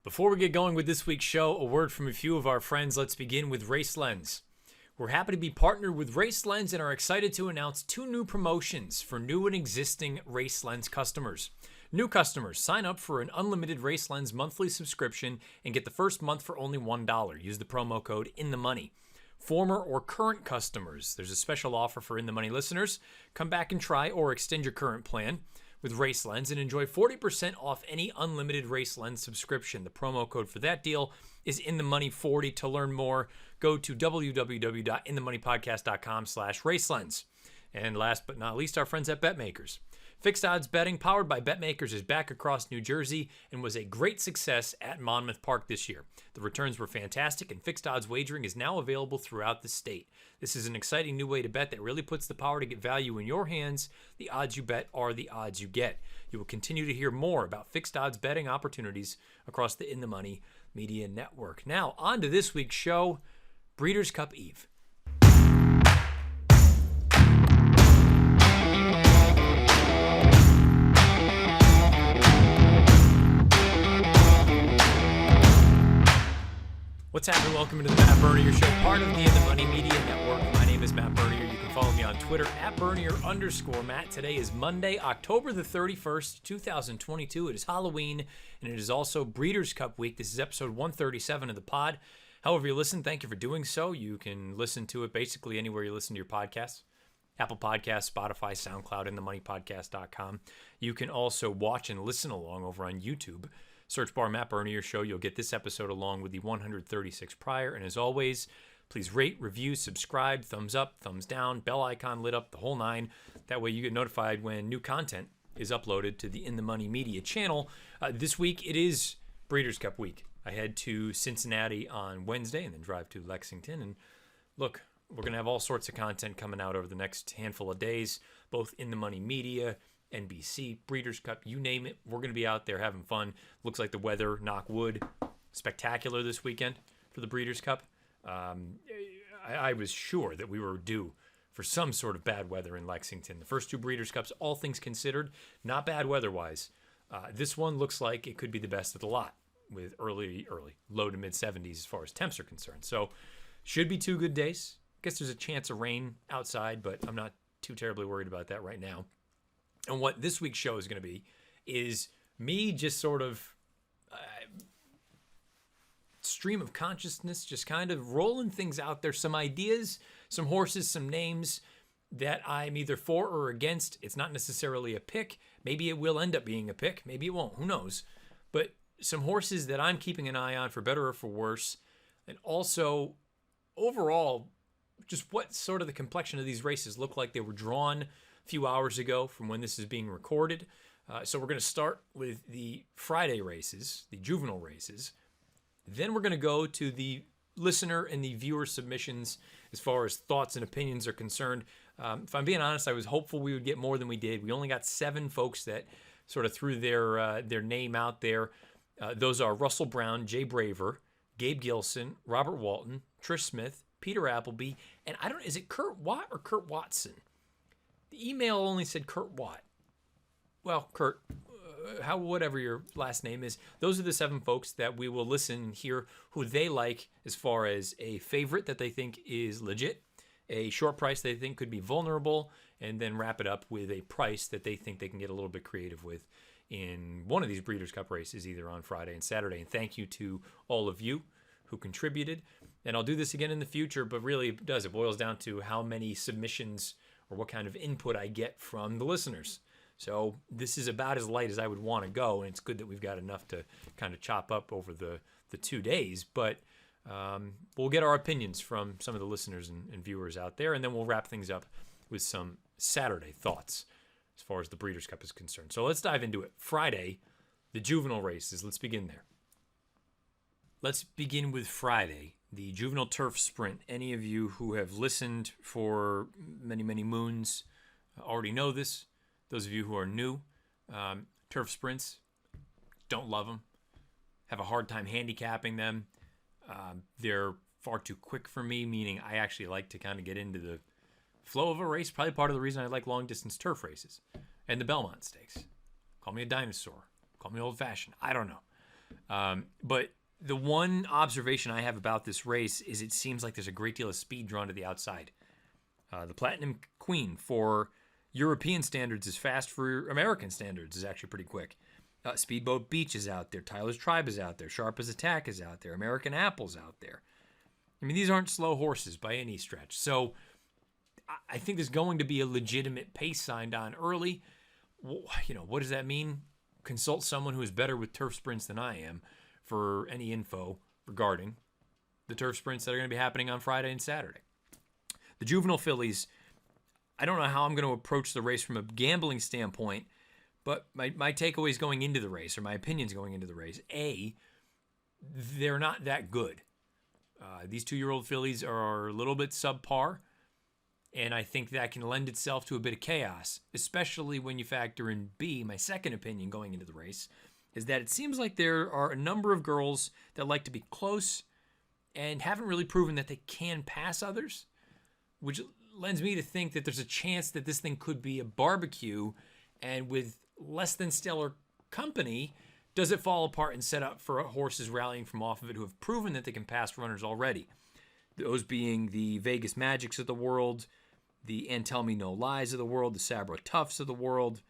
Before we get going with this week's show, a word from a few of our friends. Let's begin with Race Lens. We're happy to be partnered with Race Lens and are excited to announce two new promotions for new and existing Race Lens customers. New customers, sign up for an unlimited Race Lens monthly subscription and get the first month for only $1. Use the promo code INTHEMONEY. Former or current customers, there's a special offer for In the Money listeners. Come back and try or extend your current plan with Race Lens and enjoy 40% off any unlimited Race Lens subscription. The promo code for that deal is InTheMoney40. To learn more, go to www.inthemoneypodcast.com/racelens. And last but not least, our friends at BetMakers. Fixed odds betting powered by BetMakers is back across New Jersey and was a great success at Monmouth Park this year. The returns were fantastic, and fixed odds wagering is now available throughout the state. This is an exciting new way to bet that really puts the power to get value in your hands. The odds you bet are the odds you get. You will continue to hear more about fixed odds betting opportunities across the In the Money Media Network. Now, on to this week's show, Breeders' Cup Eve. What's happening? Welcome to the Matt Bernier Show, part of the In the Money Media Network. My name is Matt Bernier. You can follow me on Twitter at Bernier_Matt. Today is Monday, October the 31st, 2022. It is Halloween, and it is also Breeders' Cup Week. This is episode 137 of the pod. However you listen, thank you for doing so. You can listen to it basically anywhere you listen to your podcasts. Apple Podcasts, Spotify, SoundCloud, InTheMoneyPodcast.com. You can also watch and listen along over on YouTube. Search bar Matt Bernier Show. You'll get this episode along with the 136 prior. And as always, please rate, review, subscribe, thumbs up, thumbs down, bell icon lit up, the whole nine. That way you get notified when new content is uploaded to the In the Money Media channel. This week it is Breeders' Cup Week. I head to Cincinnati on Wednesday and then drive to Lexington. And look, we're going to have all sorts of content coming out over the next handful of days, both In the Money Media, NBC, Breeders' Cup, you name it. We're going to be out there having fun. Looks like the weather, knock wood, spectacular this weekend for the Breeders' Cup. I was sure that we were due for some sort of bad weather in Lexington. The first two Breeders' Cups, all things considered, not bad weather-wise. This one looks like it could be the best of the lot with early, low to mid-70s as far as temps are concerned. So should be two good days. I guess there's a chance of rain outside, but I'm not too terribly worried about that right now. And what this week's show is going to be is me just sort of stream of consciousness, just kind of rolling things out there, some ideas, some horses, some names that I'm either for or against. It's not necessarily a pick. Maybe it will end up being a pick. Maybe it won't. Who knows? But some horses that I'm keeping an eye on for better or for worse. And also, overall, just what sort of the complexion of these races look like. They were drawn few hours ago from when this is being recorded. So we're going to start with the Friday races, the juvenile races. Then we're going to go to the listener and the viewer submissions as far as thoughts and opinions are concerned. If I'm being honest, I was hopeful we would get more than we did. We only got 7 folks that sort of threw their name out there. Those are Russell Brown, Jay Braver, Gabe Gilson, Robert Walton, Trish Smith, Peter Appleby, and is it Kurt Watt or Kurt Watson? The email only said Kurt Watt. Well, Kurt, whatever your last name is, those are the 7 folks that we will listen and hear who they like as far as a favorite that they think is legit, a short price they think could be vulnerable, and then wrap it up with a price that they think they can get a little bit creative with in one of these Breeders' Cup races, either on Friday and Saturday. And thank you to all of you who contributed. And I'll do this again in the future, but really it boils down to how many submissions or what kind of input I get from the listeners. So this is about as light as I would want to go, and it's good that we've got enough to kind of chop up over the 2 days. But we'll get our opinions from some of the listeners and viewers out there, and then we'll wrap things up with some Saturday thoughts as far as the Breeders' Cup is concerned. So let's dive into it. Friday, the juvenile races. Let's begin there. Let's begin with Friday, the Juvenile Turf Sprint. Any of you who have listened for many, many moons already know this. Those of you who are new, turf sprints, don't love them. Have a hard time handicapping them. They're far too quick for me, meaning I actually like to kind of get into the flow of a race. Probably part of the reason I like long-distance turf races and the Belmont Stakes. Call me a dinosaur. Call me old-fashioned. I don't know. But the one observation I have about this race is it seems like there's a great deal of speed drawn to the outside. The Platinum Queen, for European standards, is fast. For American standards, is actually pretty quick. Speedboat Beach is out there. Tyler's Tribe is out there. Sharp as Attack is out there. American Apple's out there. I mean, these aren't slow horses by any stretch. So I think there's going to be a legitimate pace signed on early. You know, what does that mean? Consult someone who is better with turf sprints than I am for any info regarding the turf sprints that are going to be happening on Friday and Saturday. The juvenile fillies, I don't know how I'm going to approach the race from a gambling standpoint, but my takeaways going into the race, or my opinions going into the race, A, they're not that good. These 2-year-old fillies are a little bit subpar, and I think that can lend itself to a bit of chaos, especially when you factor in B, my second opinion going into the race, is that it seems like there are a number of girls that like to be close and haven't really proven that they can pass others, which lends me to think that there's a chance that this thing could be a barbecue, and with less than stellar company, does it fall apart and set up for horses rallying from off of it who have proven that they can pass runners already? Those being the Vegas Magics of the world, the And Tell Me No Lies of the world, the Sabra Tufts of the world,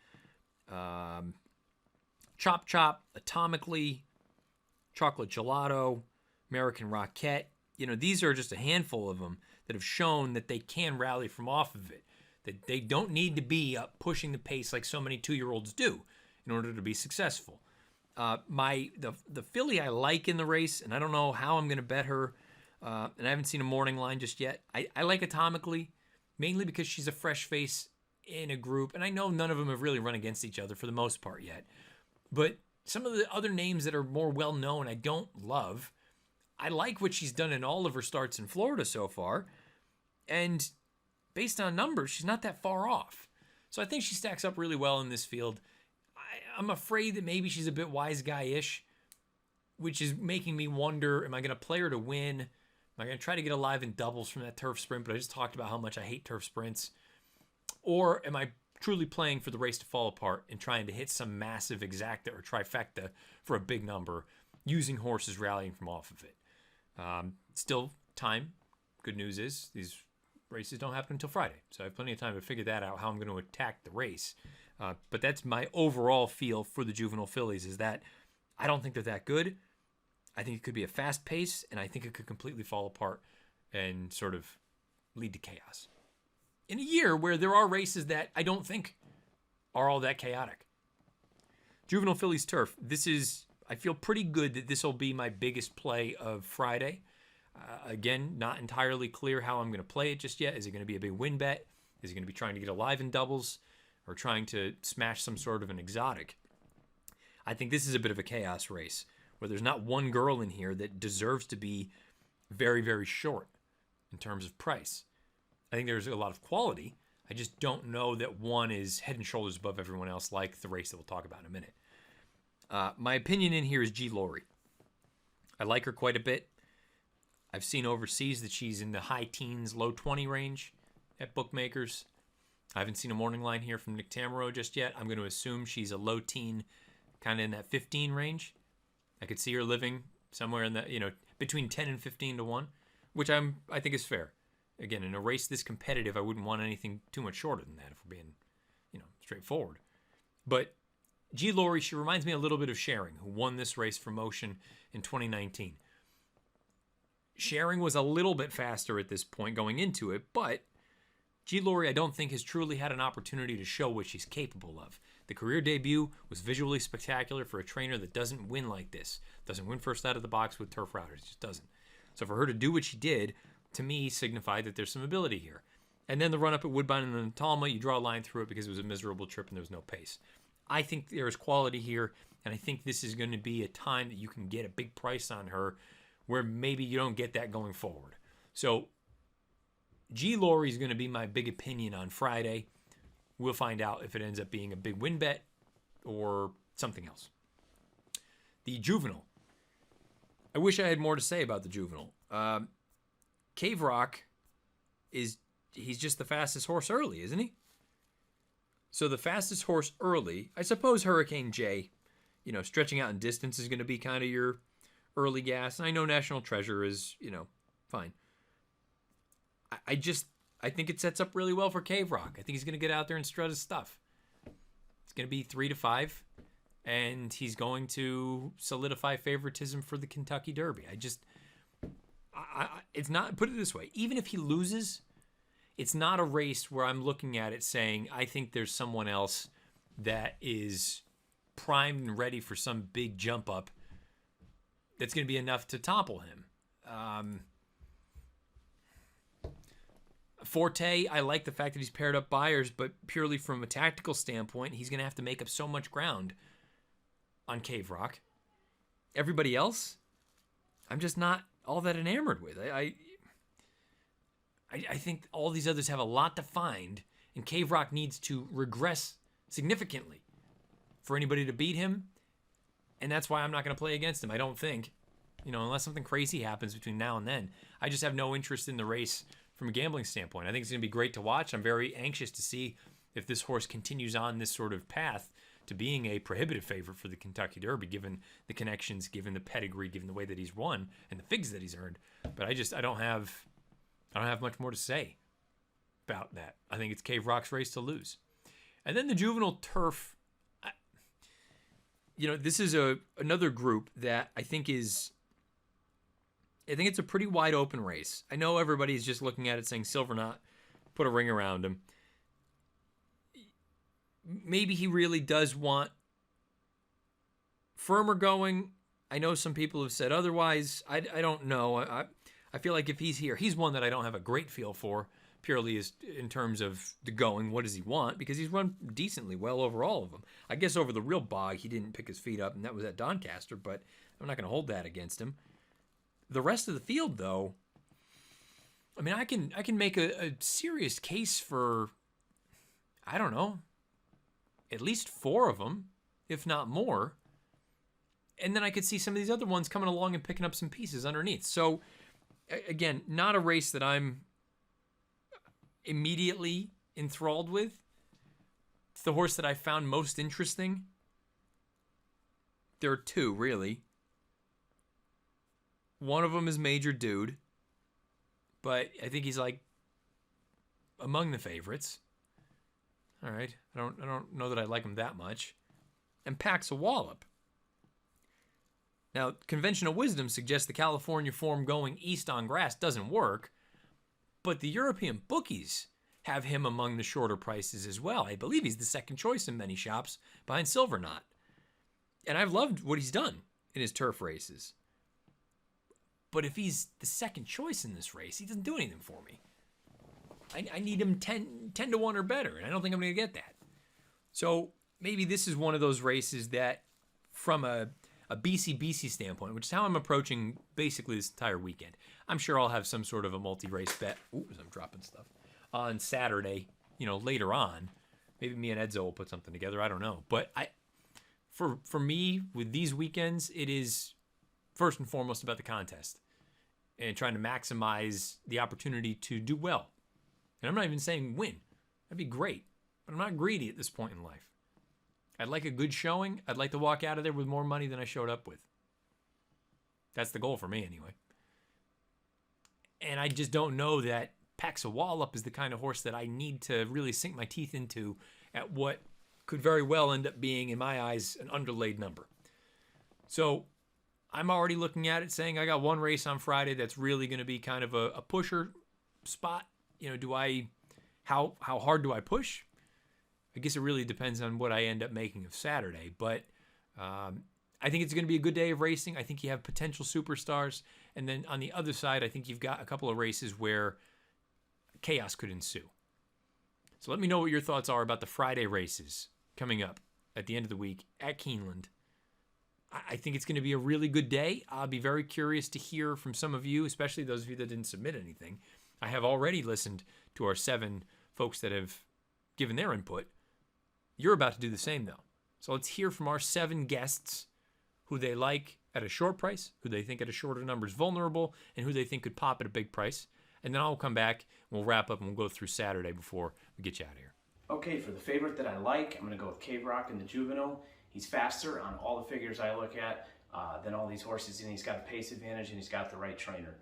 Chop Chop, Atomically, Chocolate Gelato, American Rocket. You know, these are just a handful of them that have shown that they can rally from off of it, that they don't need to be up pushing the pace like so many 2-year-olds do in order to be successful. The filly I like in the race, and I don't know how I'm going to bet her, and I haven't seen a morning line just yet. I like Atomically, mainly because she's a fresh face in a group, and I know none of them have really run against each other for the most part yet. But some of the other names that are more well-known I don't love. I like what she's done in all of her starts in Florida so far, and based on numbers, she's not that far off. So I think she stacks up really well in this field. I'm afraid that maybe she's a bit wise guy-ish, which is making me wonder, am I going to play her to win? Am I going to try to get alive in doubles from that turf sprint? But I just talked about how much I hate turf sprints. Or am I truly playing for the race to fall apart and trying to hit some massive exacta or trifecta for a big number using horses rallying from off of it? Still time. Good news is these races don't happen until Friday. So I have plenty of time to figure that out, how I'm going to attack the race. But that's my overall feel for the juvenile fillies, is that I don't think they're that good. I think it could be a fast pace, and I think it could completely fall apart and sort of lead to chaos. In a year where there are races that I don't think are all that chaotic. Juvenile fillies turf. I feel pretty good that this will be my biggest play of Friday. Again, not entirely clear how I'm going to play it just yet. Is it going to be a big win bet? Is it going to be trying to get alive in doubles? Or trying to smash some sort of an exotic? I think this is a bit of a chaos race where there's not one girl in here that deserves to be very, very short in terms of price. I think there's a lot of quality. I just don't know that one is head and shoulders above everyone else, like the race that we'll talk about in a minute. My opinion in here is G. Lori. I like her quite a bit. I've seen overseas that she's in the high teens, low 20 range at bookmakers. I haven't seen a morning line here from Nick Tamaro just yet. I'm going to assume she's a low teen, kind of in that 15 range. I could see her living somewhere in that, between 10 and 15 to 1, which I think is fair. Again, in a race this competitive, I wouldn't want anything too much shorter than that if we're being, straightforward. But G. Lori, she reminds me a little bit of Sharing, who won this race for Motion in 2019. Sharing was a little bit faster at this point going into it, but G. Lori, I don't think, has truly had an opportunity to show what she's capable of. The career debut was visually spectacular for a trainer that doesn't win like this. Doesn't win first out of the box with turf routers. Just doesn't. So for her to do what she did, to me, signified that there's some ability here. And then the run-up at Woodbine and then Talma, you draw a line through it because it was a miserable trip and there was no pace. I think there is quality here, and I think this is going to be a time that you can get a big price on her where maybe you don't get that going forward. So G. Lori is going to be my big opinion on Friday. We'll find out if it ends up being a big win bet or something else. The Juvenile. I wish I had more to say about the Juvenile. Cave Rock he's just the fastest horse early, isn't he? So the fastest horse early, I suppose Hurricane J, stretching out in distance is going to be kind of your early gas. And I know National Treasure is, fine. I think it sets up really well for Cave Rock. I think he's going to get out there and strut his stuff. It's going to be 3-5, and he's going to solidify favoritism for the Kentucky Derby. It's not, put it this way, even if he loses, it's not a race where I'm looking at it saying, I think there's someone else that is primed and ready for some big jump up that's going to be enough to topple him. Forte, I like the fact that he's paired up Byers, but purely from a tactical standpoint, he's going to have to make up so much ground on Cave Rock. Everybody else, I'm just not all that enamored with. I think all these others have a lot to find, and Cave Rock needs to regress significantly for anybody to beat him, and that's why I'm not going to play against him, I don't think. Unless something crazy happens between now and then. I just have no interest in the race from a gambling standpoint. I think it's going to be great to watch. I'm very anxious to see if this horse continues on this sort of path to being a prohibitive favorite for the Kentucky Derby, given the connections, given the pedigree, given the way that he's won and the figs that he's earned. But I don't have much more to say about that. I think it's Cave Rock's race to lose. And then the Juvenile Turf, this is another group that I think it's a pretty wide open race. I know everybody's just looking at it saying Silverknot, put a ring around him. Maybe he really does want Firmer going. I know some people have said otherwise. I don't know. I feel like if he's here, he's one that I don't have a great feel for, purely as in terms of the going. What does he want? Because he's run decently well over all of them. I guess over the real bog, he didn't pick his feet up, and that was at Doncaster, but I'm not going to hold that against him. The rest of the field, though, I mean, I can make a serious case for, I don't know, at least 4 of them, if not more. And then I could see some of these other ones coming along and picking up some pieces underneath. So, again, not a race that I'm immediately enthralled with. It's the horse that I found most interesting. There are 2, really. One of them is Major Dude, but I think he's like among the favorites. All right, I don't know that I like him that much. And Pax a Wallop. Now, conventional wisdom suggests the California form going east on grass doesn't work, but the European bookies have him among the shorter prices as well. I believe he's the second choice in many shops behind Silverknot. And I've loved what he's done in his turf races. But if he's the second choice in this race, he doesn't do anything for me. I need him 10 to 1 or better, and I don't think I'm going to get that. So maybe this is one of those races that, from a BC standpoint, which is how I'm approaching basically this entire weekend. I'm sure I'll have some sort of a multi-race bet. Ooh, I'm dropping stuff. On Saturday, later on. Maybe me and Edzo will put something together. I don't know. But for me, with these weekends, it is first and foremost about the contest and trying to maximize the opportunity to do well. And I'm not even saying win. That'd be great. But I'm not greedy at this point in life. I'd like a good showing. I'd like to walk out of there with more money than I showed up with. That's the goal for me anyway. And I just don't know that Pax a Wallop is the kind of horse that I need to really sink my teeth into at what could very well end up being, in my eyes, an underlaid number. So I'm already looking at it saying I got one race on Friday that's really going to be kind of a pusher spot. How hard do I push? I guess it really depends on what I end up making of Saturday. But I think it's going to be a good day of racing. I think you have potential superstars. And then on the other side, I think you've got a couple of races where chaos could ensue. So let me know what your thoughts are about the Friday races coming up at the end of the week at Keeneland. I think it's going to be a really good day. I'll be very curious to hear from some of you, especially those of you that didn't submit anything. I have already listened to our 7 folks that have given their input. You're about to do the same, though. So let's hear from our 7 guests who they like at a short price, who they think at a shorter number is vulnerable, and who they think could pop at a big price. And then I'll come back, we'll wrap up, and we'll go through Saturday before we get you out of here. Okay, for the favorite that I like, I'm going to go with Cave Rock in the Juvenile. He's faster on all the figures I look at than all these horses, and he's got a pace advantage, and he's got the right trainer.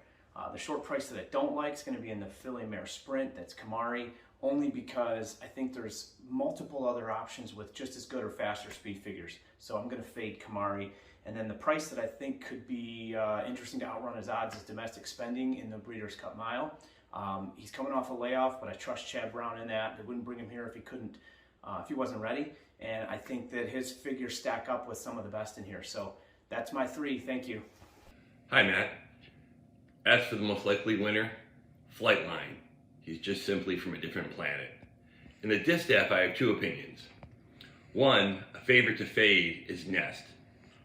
The short price that I don't like is going to be in the filly mare sprint. That's Kamari, only because I think there's multiple other options with just as good or faster speed figures. So I'm going to fade Kamari. And then the price that I think could be interesting to outrun his odds is Domestic Spending in the Breeders' Cup Mile. He's coming off a layoff, but I trust Chad Brown in that. They wouldn't bring him here if he wasn't ready. And I think that his figures stack up with some of the best in here. So that's my 3. Thank you. Hi, Matt. As for the most likely winner, Flightline. He's just simply from a different planet. In the distaff, I have 2 opinions. One, a favorite to fade is Nest.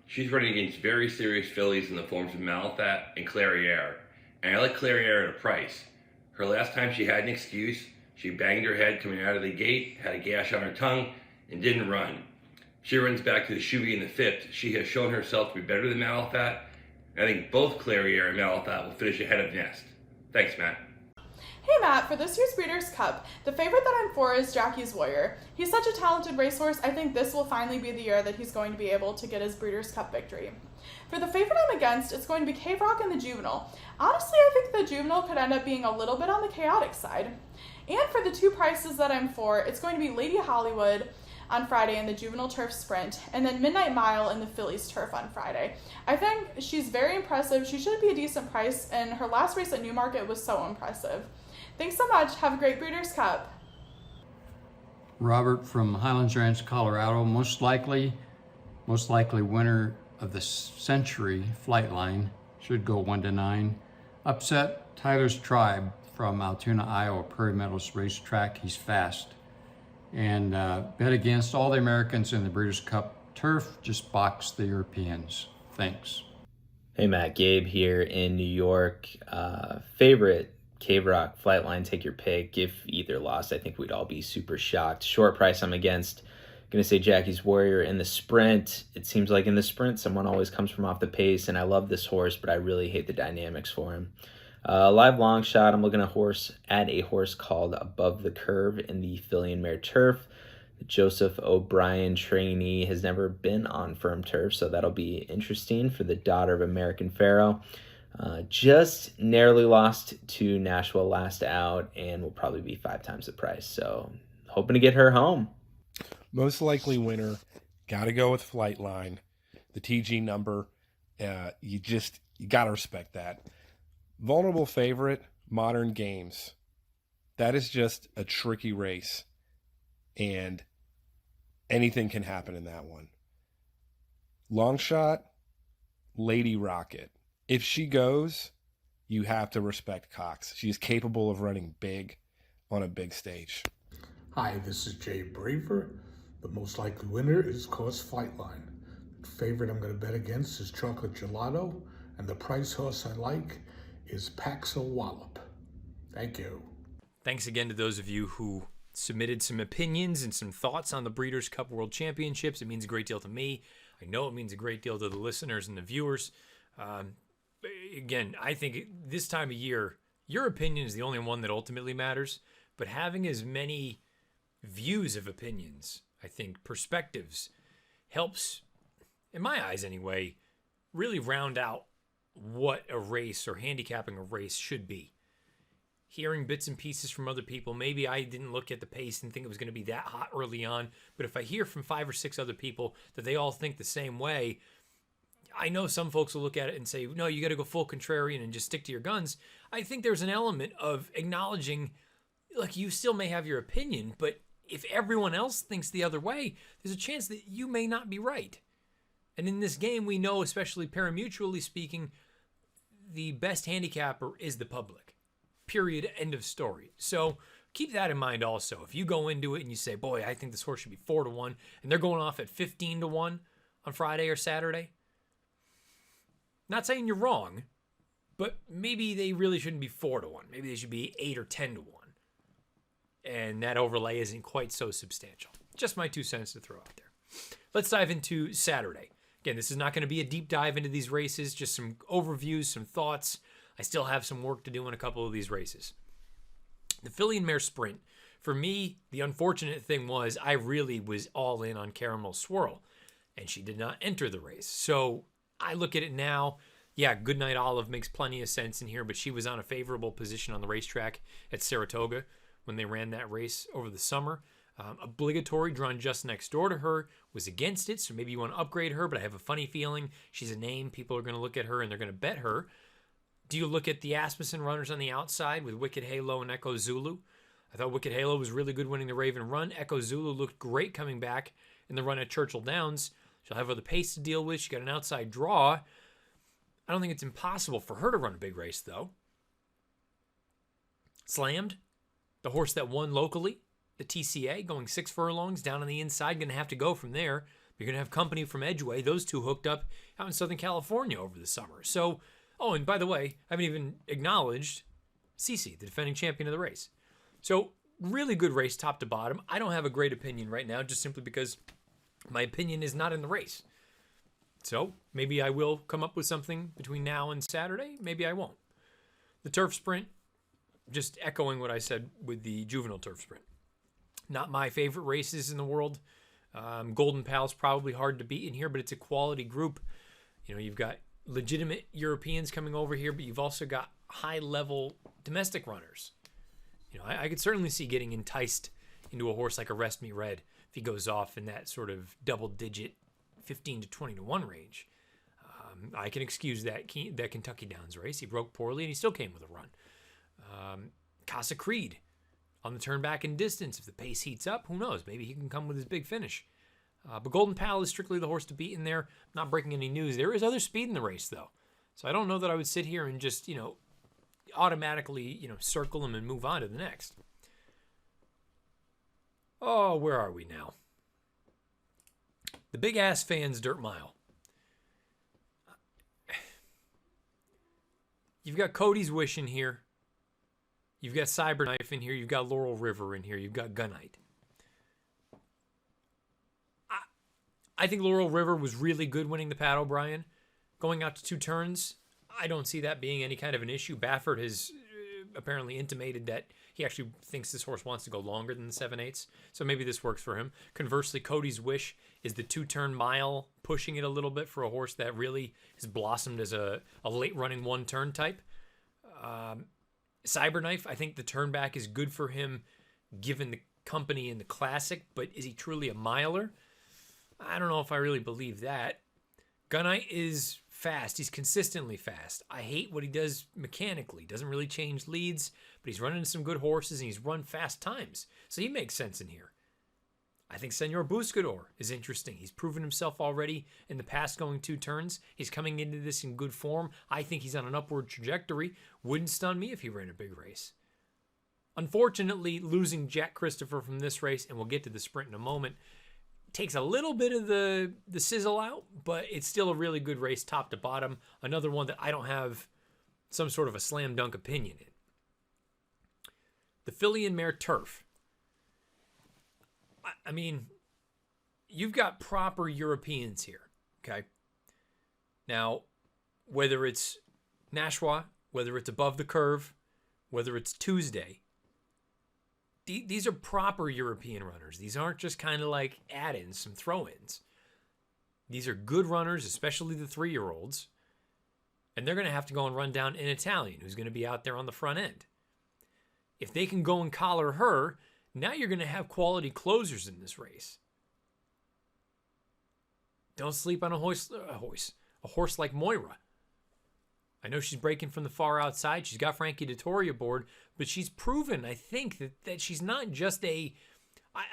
She's running against very serious fillies in the forms of Malathat and Clairiere, and I like Clairiere at a price. Her last time she had an excuse, she banged her head coming out of the gate, had a gash on her tongue, and didn't run. She runs back to the Shuby in the 5th. She has shown herself to be better than Malathat. I think both Clairiere and Malathat will finish ahead of Nest. Thanks, Matt. Hey Matt, for this year's Breeders' Cup, the favorite that I'm for is Jackie's Warrior. He's such a talented racehorse, I think this will finally be the year that he's going to be able to get his Breeders' Cup victory. For the favorite I'm against, it's going to be Cave Rock and the Juvenile. Honestly, I think the Juvenile could end up being a little bit on the chaotic side. And for the 2 prices that I'm for, it's going to be Lady Hollywood on Friday in the Juvenile Turf Sprint, and then Midnight Mile in the Phillies Turf on Friday. I think she's very impressive. She should be a decent price, and her last race at Newmarket was so impressive. Thanks so much. Have a great Breeders' Cup. Robert from Highlands Ranch, Colorado. Most likely winner of the century, Flightline, should go 1-9. Upset, Tyler's Tribe from Altoona, Iowa, Prairie Meadows Racetrack. He's fast. And bet against all the Americans in the Breeders' Cup Turf. Just box the Europeans. Thanks. Hey Matt, Gabe here in New York. Favorite Cave Rock, Flightline, take your pick. If either lost, I think we'd all be super shocked. Short price I'm against. Gonna say Jackie's Warrior in the sprint. It seems like in the sprint, someone always comes from off the pace, and I love this horse, but I really hate the dynamics for him. Live long shot, I'm looking at a horse called Above the Curve in the filly and mare turf. The Joseph O'Brien trainee has never been on firm turf, so that'll be interesting for the daughter of American Pharoah. Just narrowly lost to Nashua last out and will probably be 5 times the price. So hoping to get her home. Most likely winner, got to go with Flightline. The TG number, you got to respect that. Vulnerable favorite, Modern Games. That is just a tricky race, and anything can happen in that one. Long shot, Lady Rocket. If she goes, you have to respect Cox. She is capable of running big on a big stage. Hi, this is Jay Braver. The most likely winner is, of course, Flightline. The favorite I'm going to bet against is Chocolate Gelato, and the price horse I like is Paxil Wallop. Thank you. Thanks again to those of you who submitted some opinions and some thoughts on the Breeders' Cup World Championships. It means a great deal to me. I know it means a great deal to the listeners and the viewers. Again, I think this time of year, your opinion is the only one that ultimately matters, but having as many views of opinions, I think perspectives, helps, in my eyes anyway, really round out what a race or handicapping a race should be. Hearing bits and pieces from other people, maybe I didn't look at the pace and think it was going to be that hot early on, but if I hear from 5 or 6 other people that they all think the same way, I know some folks will look at it and say, no, you got to go full contrarian and just stick to your guns. I think there's an element of acknowledging, like, you still may have your opinion, but if everyone else thinks the other way, there's a chance that you may not be right. And in this game, we know, especially parimutually speaking, the best handicapper is the public. Period. End of story. So keep that in mind also. If you go into it and you say, boy, I think this horse should be 4-1, and they're going off at 15-1 on Friday or Saturday, not saying you're wrong, but maybe they really shouldn't be 4-1. Maybe they should be 8 or 10-1. And that overlay isn't quite so substantial. Just my 2 cents to throw out there. Let's dive into Saturday. Again, this is not going to be a deep dive into these races, just some overviews, some thoughts. I still have some work to do in a couple of these races. The filly and mare sprint, for me, the unfortunate thing was I really was all in on Caramel Swirl. and she did not enter the race. So I look at it now. Yeah, Goodnight Olive makes plenty of sense in here, but she was on a favorable position on the racetrack at Saratoga when they ran that race over the summer. Obligatory, drawn just next door to her, was against it, so maybe you want to upgrade her, but I have a funny feeling she's a name. People are going to look at her and they're going to bet her. Do you look at the Asmussen runners on the outside with Wicked Halo and Echo Zulu? I thought Wicked Halo was really good winning the Raven run. Echo Zulu looked great coming back in the run at Churchill Downs. She'll have other pace to deal with. She got an outside draw. I don't think it's impossible for her to run a big race, though. Slammed, the horse that won locally, the TCA, going 6 furlongs down on the inside, going to have to go from there. You're going to have company from Edgeway. Those two hooked up out in Southern California over the summer. So, oh, and by the way, I haven't even acknowledged Cece, the defending champion of the race. So, really good race top to bottom. I don't have a great opinion right now, just simply because my opinion is not in the race. So, maybe I will come up with something between now and Saturday. Maybe I won't. The turf sprint, just echoing what I said with the juvenile turf sprint. Not my favorite races in the world. Golden Pal's probably hard to beat in here, but it's a quality group. You know, you've got legitimate Europeans coming over here, but you've also got high-level domestic runners. You know, I could certainly see getting enticed into a horse like Arrest Me Red if he goes off in that sort of double-digit 15 to 20 to 1 range. I can excuse that Kentucky Downs race. He broke poorly, and he still came with a run. Casa Creed on the turn back in distance. If the pace heats up, who knows? Maybe he can come with his big finish. But Golden Pal is strictly the horse to beat in there. Not breaking any news. There is other speed in the race, though. So I don't know that I would sit here and just, automatically, circle him and move on to the next. Oh, where are we now? The Big Ass Fans Dirt Mile. You've got Cody's Wish in here. You've got Cyberknife in here. You've got Laurel River in here. You've got Gunite. I think Laurel River was really good winning the Pat O'Brien. Going out to 2 turns, I don't see that being any kind of an issue. Baffert has apparently intimated that he actually thinks this horse wants to go longer than the 7/8, so maybe this works for him. Conversely, Cody's Wish is the 2-turn mile, pushing it a little bit for a horse that really has blossomed as a late-running 1-turn type. Cyberknife, I think the turn back is good for him given the company in the Classic, but is he truly a miler? I don't know if I really believe that. Gunite is fast. He's consistently fast. I hate what he does mechanically. Doesn't really change leads, but he's running some good horses and he's run fast times. So he makes sense in here. I think Senor Buscador is interesting. He's proven himself already in the past going 2 turns. He's coming into this in good form. I think he's on an upward trajectory. Wouldn't stun me if he ran a big race. Unfortunately, losing Jack Christopher from this race, and we'll get to the sprint in a moment, takes a little bit of the sizzle out, but it's still a really good race top to bottom. Another one that I don't have some sort of a slam dunk opinion in. The Filly and Mare Turf. I mean, you've got proper Europeans here, okay? Now, whether it's Nashwa, whether it's Above the Curve, whether it's Tuesday, these are proper European runners. These aren't just kind of like add-ins, some throw-ins. These are good runners, especially the 3-year-olds, and they're going to have to go and run down an Italian who's going to be out there on the front end. If they can go and collar her, now you're going to have quality closers in this race. Don't sleep on a horse like Moira. I know she's breaking from the far outside. She's got Frankie Dettori aboard, but she's proven, I think, that she's not just a...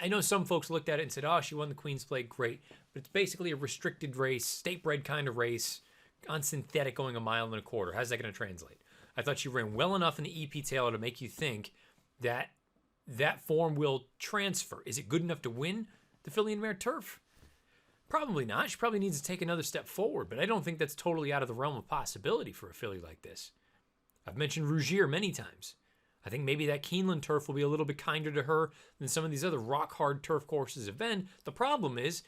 I know some folks looked at it and said, oh, she won the Queen's Plate, great. But it's basically a restricted race, state-bred kind of race, on synthetic going 1.25 miles. How's that going to translate? I thought she ran well enough in the EP Taylor to make you think that that form will transfer. Is it good enough to win the Filly and Mare Turf? Probably not. She probably needs to take another step forward, but I don't think that's totally out of the realm of possibility for a filly like this. I've mentioned Rougier many times. I think maybe that Keeneland turf will be a little bit kinder to her than some of these other rock-hard turf courses have been. The problem is,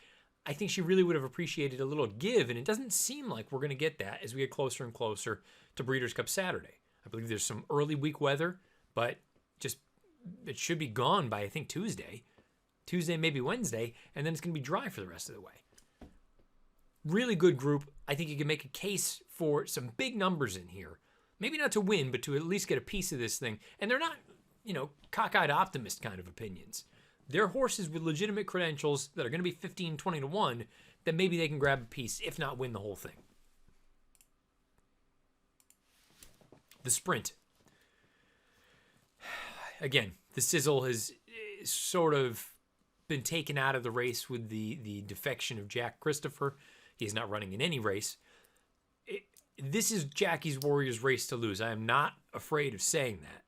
I think she really would have appreciated a little give, and it doesn't seem like we're going to get that as we get closer and closer to Breeders' Cup Saturday. I believe there's some early week weather, but just it should be gone by, I think, Tuesday, maybe Wednesday, and then it's going to be dry for the rest of the way. Really good group. I think you can make a case for some big numbers in here. Maybe not to win, but to at least get a piece of this thing. And they're not, cockeyed optimist kind of opinions. They're horses with legitimate credentials that are going to be 15, 20 to 1 that maybe they can grab a piece, if not win the whole thing. The Sprint. Again, the sizzle has sort of been taken out of the race with the defection of Jack Christopher. He's not running in any race. This is Jackie's Warriors' race to lose. I am not afraid of saying that.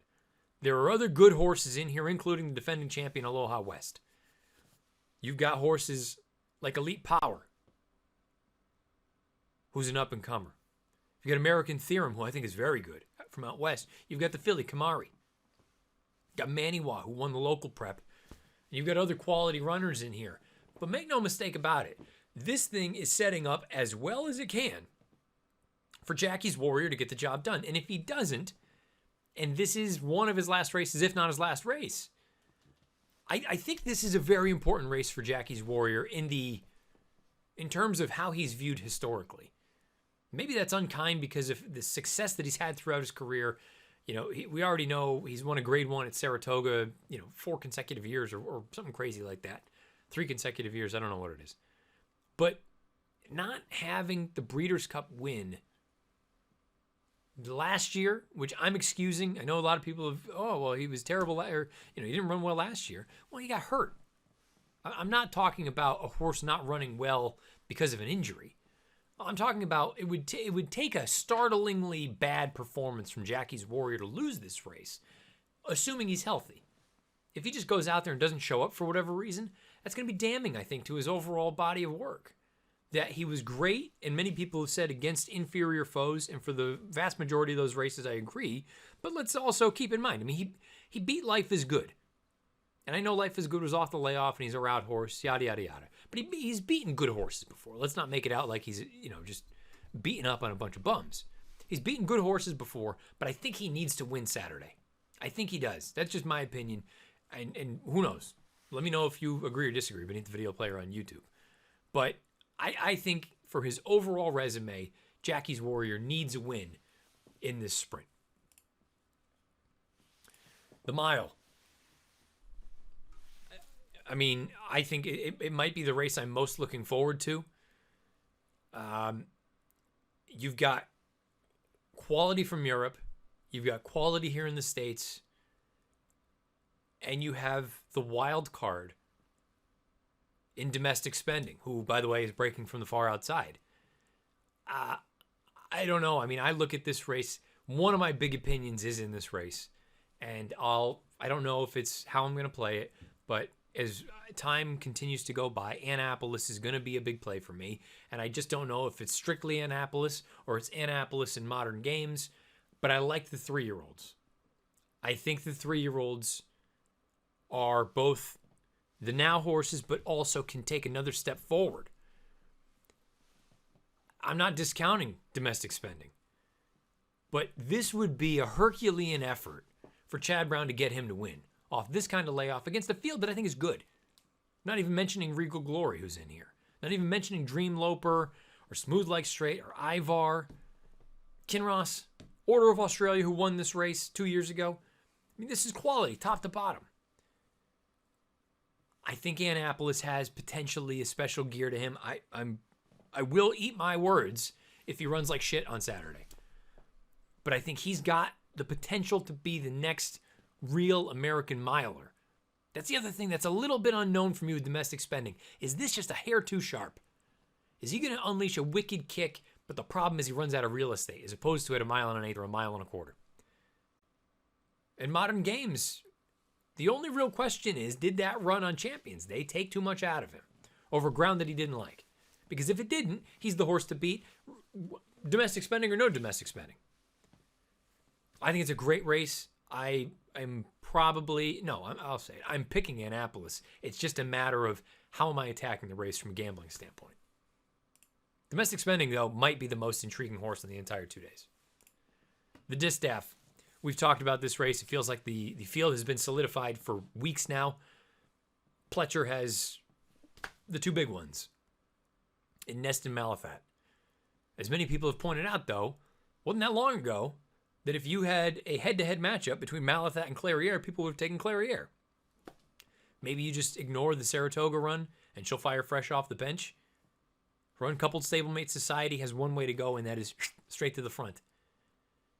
There are other good horses in here, including the defending champion Aloha West. You've got horses like Elite Power, who's an up-and-comer. You've got American Theorem, who I think is very good, from out west. You've got the filly, Kamari. You've got Maniwa, who won the local prep. You've got other quality runners in here. But make no mistake about it, this thing is setting up as well as it can for Jackie's Warrior to get the job done. And if he doesn't, and this is one of his last races, if not his last race, I think this is a very important race for Jackie's Warrior in terms of how he's viewed historically. Maybe that's unkind because of the success that he's had throughout his career. We already know he's won a grade 1 at Saratoga, 4 consecutive years or something crazy like that. 3 consecutive years, I don't know what it is. But not having the Breeders' Cup win last year, which I'm excusing. I know a lot of people have, he was terrible, or, he didn't run well last year. Well, he got hurt. I'm not talking about a horse not running well because of an injury. I'm talking about it would take a startlingly bad performance from Jackie's Warrior to lose this race, assuming he's healthy. If he just goes out there and doesn't show up for whatever reason, that's going to be damning, I think, to his overall body of work. That he was great, and many people have said against inferior foes, and for the vast majority of those races, I agree. But let's also keep in mind, he beat Life is Good. And I know Life is Good was off the layoff, and he's a route horse, yada, yada, yada. But he's beaten good horses before. Let's not make it out like he's, just beating up on a bunch of bums. He's beaten good horses before, but I think he needs to win Saturday. I think he does. That's just my opinion. And who knows? Let me know if you agree or disagree beneath the video player on YouTube. But I think for his overall resume, Jackie's Warrior needs a win in this sprint. The mile. I think it might be the race I'm most looking forward to. You've got quality from Europe. You've got quality here in the States. And you have the wild card in Domestic Spending, who, by the way, is breaking from the far outside. I don't know. I look at this race. One of my big opinions is in this race. And I don't know if it's how I'm going to play it, but as time continues to go by, Annapolis is going to be a big play for me. And I just don't know if it's strictly Annapolis or it's Annapolis in modern games. But I like the 3-year-olds. I think the 3-year-olds are both the now horses, but also can take another step forward. I'm not discounting Domestic Spending, but this would be a Herculean effort for Chad Brown to get him to win off this kind of layoff against a field that I think is good. Not even mentioning Regal Glory, who's in here. Not even mentioning Dream Loper or Smooth Like Straight or Ivar, Kinross, Order of Australia, who won this race 2 years ago. This is quality, top to bottom. I think Annapolis has potentially a special gear to him. I will eat my words if he runs like shit on Saturday. But I think he's got the potential to be the next real American miler. That's the other thing that's a little bit unknown from you with Domestic Spending. Is this just a hair too sharp? Is he going to unleash a wicked kick, but the problem is he runs out of real estate, as opposed to at 1 1/8 or 1 1/4 miles? In modern games, the only real question is, did that run on Champions Day take too much out of him over ground that he didn't like? Because if it didn't, he's the horse to beat, Domestic Spending or no Domestic Spending. I think it's a great race. I'll say it. I'm picking Annapolis. It's just a matter of how am I attacking the race from a gambling standpoint. Domestic Spending, though, might be the most intriguing horse in the entire 2 days. The Distaff. We've talked about this race. It feels like the field has been solidified for weeks now. Pletcher has the 2 big ones. in Nest and Malathaat. As many people have pointed out, though, wasn't that long ago that if you had a head-to-head matchup between Malathaat and Clairiere, people would have taken Clairiere. Maybe you just ignore the Saratoga run and she'll fire fresh off the bench. Her uncoupled stablemate Society has one way to go, and that is straight to the front.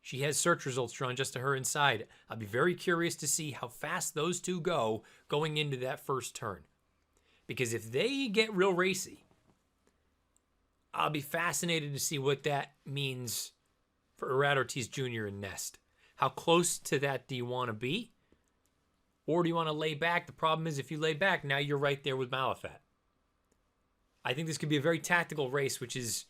She has search results drawn just to her inside. I'll be very curious to see how fast those two go going into that first turn. Because if they get real racy, I'll be fascinated to see what that means for Irad Ortiz Jr. and Nest. How close to that do you want to be? Or do you want to lay back? The problem is if you lay back, now you're right there with Malathaat. I think this could be a very tactical race, which is,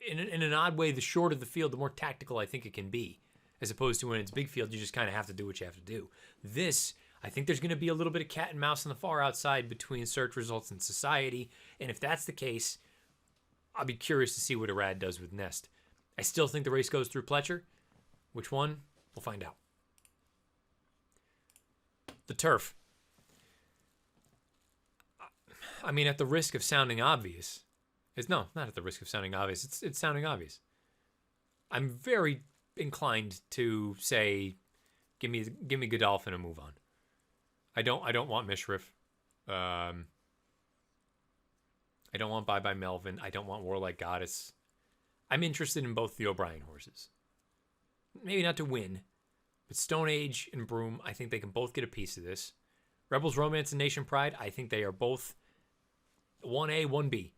in an odd way, the shorter the field, the more tactical I think it can be. As opposed to when it's big field, you just kind of have to do what you have to do. This, I think there's going to be a little bit of cat and mouse on the far outside between search results and Society. And if that's the case, I'll be curious to see what Irad does with Nest. I still think the race goes through Pletcher. Which one? We'll find out. The turf. I mean, at the risk of sounding obvious. Not at the risk of sounding obvious. It's sounding obvious. I'm very inclined to say, give me Godolphin and move on. I don't want Mishriff. I don't want Bye Bye Melvin. I don't want Warlike Goddess. I'm interested in both the O'Brien horses. Maybe not to win, but Stone Age and Broom, I think they can both get a piece of this. Rebels Romance and Nation Pride, I think they are both 1A, 1B.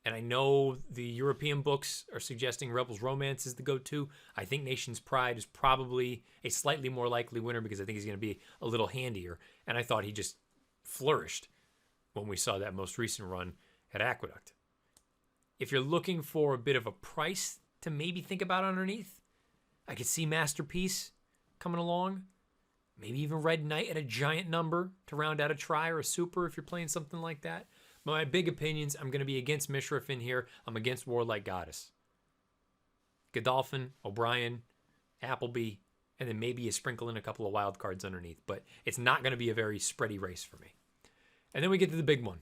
And I know the European books are suggesting Rebels Romance is the go-to. I think Nation's Pride is probably a slightly more likely winner because I think he's going to be a little handier. And I thought he just flourished when we saw that most recent run at Aqueduct. If you're looking for a bit of a price to maybe think about underneath, I could see Masterpiece coming along. Maybe even Red Knight at a giant number to round out a try or a super if you're playing something like that. But my big opinions, I'm going to be against Mishriff in here. I'm against Warlike Goddess. Godolphin, O'Brien, Appleby, and then maybe you sprinkle in a couple of wild cards underneath. But it's not going to be a very spready race for me. And then we get to the big one.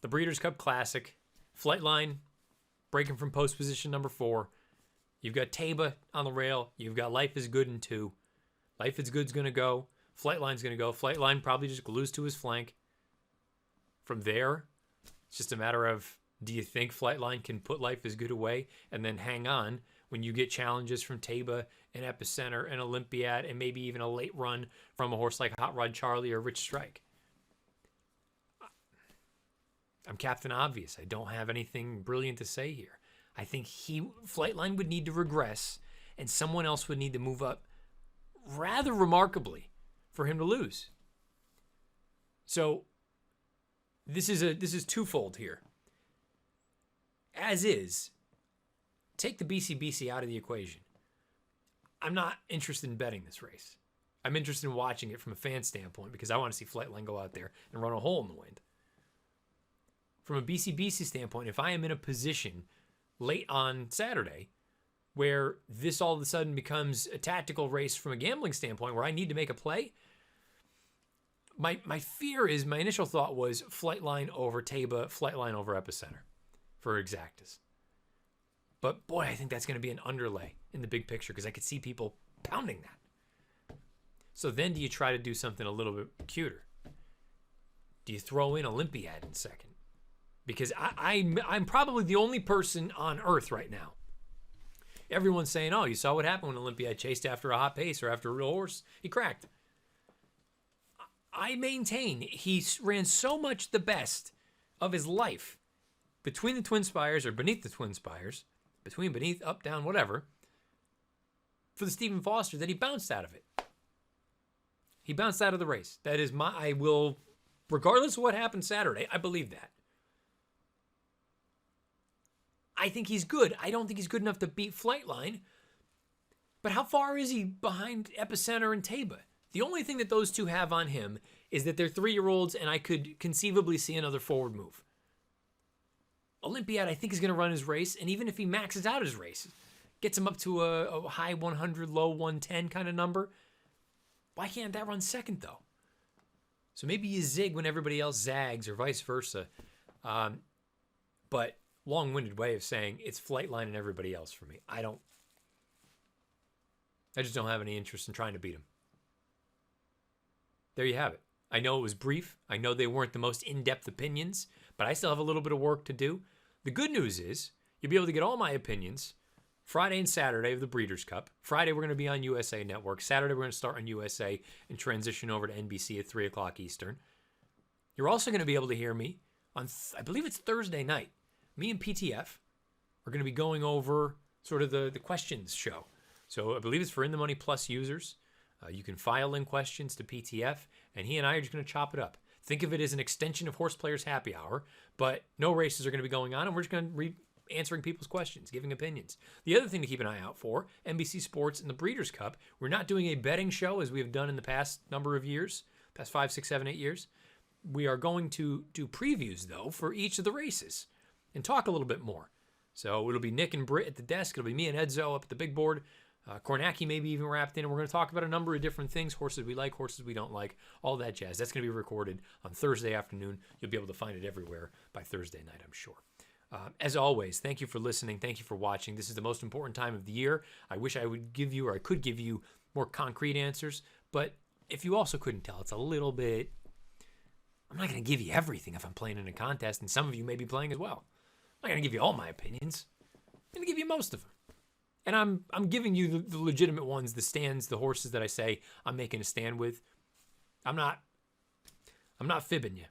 The Breeders' Cup Classic. Flightline, breaking from post position number 4. You've got Taba on the rail. You've got Life is Good in 2. Life is Good's going to go. Flightline's going to go. Flightline probably just glues to his flank. From there, it's just a matter of, do you think Flightline can put Life is Good away and then hang on when you get challenges from Taba and Epicenter and Olympiad and maybe even a late run from a horse like Hot Rod Charlie or Rich Strike? I'm Captain Obvious. I don't have anything brilliant to say here. I think Flightline would need to regress and someone else would need to move up rather remarkably for him to lose. So this is twofold here. As is, take the BCBC out of the equation. I'm not interested in betting this race. I'm interested in watching it from a fan standpoint because I want to see Flightline go out there and run a hole in the wind. From a BCBC standpoint, if I am in a position late on Saturday where this all of a sudden becomes a tactical race from a gambling standpoint where I need to make a play, my fear is, my initial thought was Flightline over Taba, Flightline over Epicenter for Exactus. But boy, I think that's going to be an underlay in the big picture because I could see people pounding that. So then do you try to do something a little bit cuter? Do you throw in Olympiad in second? Because I'm probably the only person on earth right now. Everyone's saying, oh, you saw what happened when Olympiad chased after a hot pace or after a real horse. He cracked. I maintain he ran so much the best of his life between the Twin Spires or beneath the Twin Spires, beneath, up, down, whatever, for the Stephen Foster that he bounced out of it. He bounced out of the race. That is I will, regardless of what happened Saturday, I believe that. I think he's good. I don't think he's good enough to beat Flightline. But how far is he behind Epicenter and Taba? The only thing that those two have on him is that they're 3-year-olds and I could conceivably see another forward move. Olympiad, I think, is going to run his race, and even if he maxes out his race, gets him up to a high 100, low 110 kind of number, why can't that run second, though? So maybe you zig when everybody else zags or vice versa. but long-winded way of saying it's Flightline and everybody else for me. I just don't have any interest in trying to beat them. There you have it. I know it was brief. I know they weren't the most in-depth opinions, but I still have a little bit of work to do. The good news is you'll be able to get all my opinions Friday and Saturday of the Breeders' Cup. Friday, we're going to be on USA Network. Saturday, we're going to start on USA and transition over to NBC at 3 o'clock Eastern. You're also going to be able to hear me on, I believe it's Thursday night. Me and PTF are going to be going over sort of the questions show. So I believe it's for In the Money Plus users. You can file in questions to PTF, and he and I are just going to chop it up. Think of it as an extension of Horse Players Happy Hour, but no races are going to be going on, and we're just going to answering people's questions, giving opinions. The other thing to keep an eye out for, NBC Sports and the Breeders' Cup. We're not doing a betting show as we have done in the past number of years, past 5, 6, 7, 8 years. We are going to do previews, though, for each of the races and talk a little bit more. So it'll be Nick and Britt at the desk. It'll be me and Edzo up at the big board. Kornacki maybe even wrapped in. And we're going to talk about a number of different things, horses we like, horses we don't like, all that jazz. That's going to be recorded on Thursday afternoon. You'll be able to find it everywhere by Thursday night, I'm sure. As always, thank you for listening. Thank you for watching. This is the most important time of the year. I wish I would give you, or I could give you, more concrete answers. But if you also couldn't tell, it's a little bit... I'm not going to give you everything if I'm playing in a contest, and some of you may be playing as well. I'm not going to give you all my opinions. I'm going to give you most of them. And I'm giving you the legitimate ones, the stands, the horses that I say I'm making a stand with. I'm not fibbing you.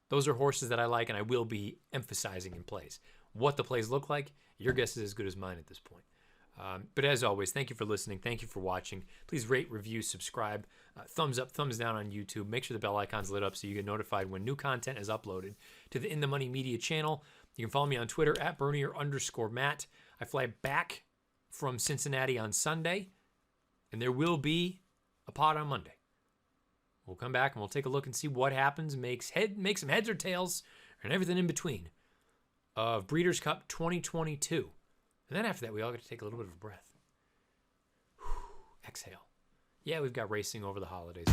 Those are horses that I like and I will be emphasizing in plays. What the plays look like, your guess is as good as mine at this point. But as always, thank you for listening. Thank you for watching. Please rate, review, subscribe, thumbs up, thumbs down on YouTube. Make sure the bell icon's lit up so you get notified when new content is uploaded to the In the Money Media channel. You can follow me on Twitter at Bernier_Matt. I fly back from Cincinnati on Sunday, and there will be a pod on Monday. We'll come back and we'll take a look and see what happens, make some heads or tails, and everything in between of Breeders' Cup 2022. And then after that, we all get to take a little bit of a breath. Exhale. Yeah, we've got racing over the holidays.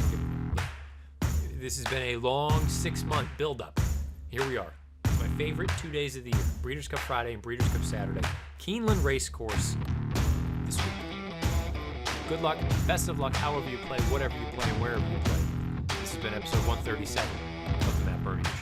This has been a long 6-month build-up. Here we are. My favorite 2 days of the year. Breeders' Cup Friday and Breeders' Cup Saturday. Keeneland Racecourse this week. Good luck. Best of luck however you play, whatever you play, wherever you play. This has been episode 137 of The Matt Bernier Show.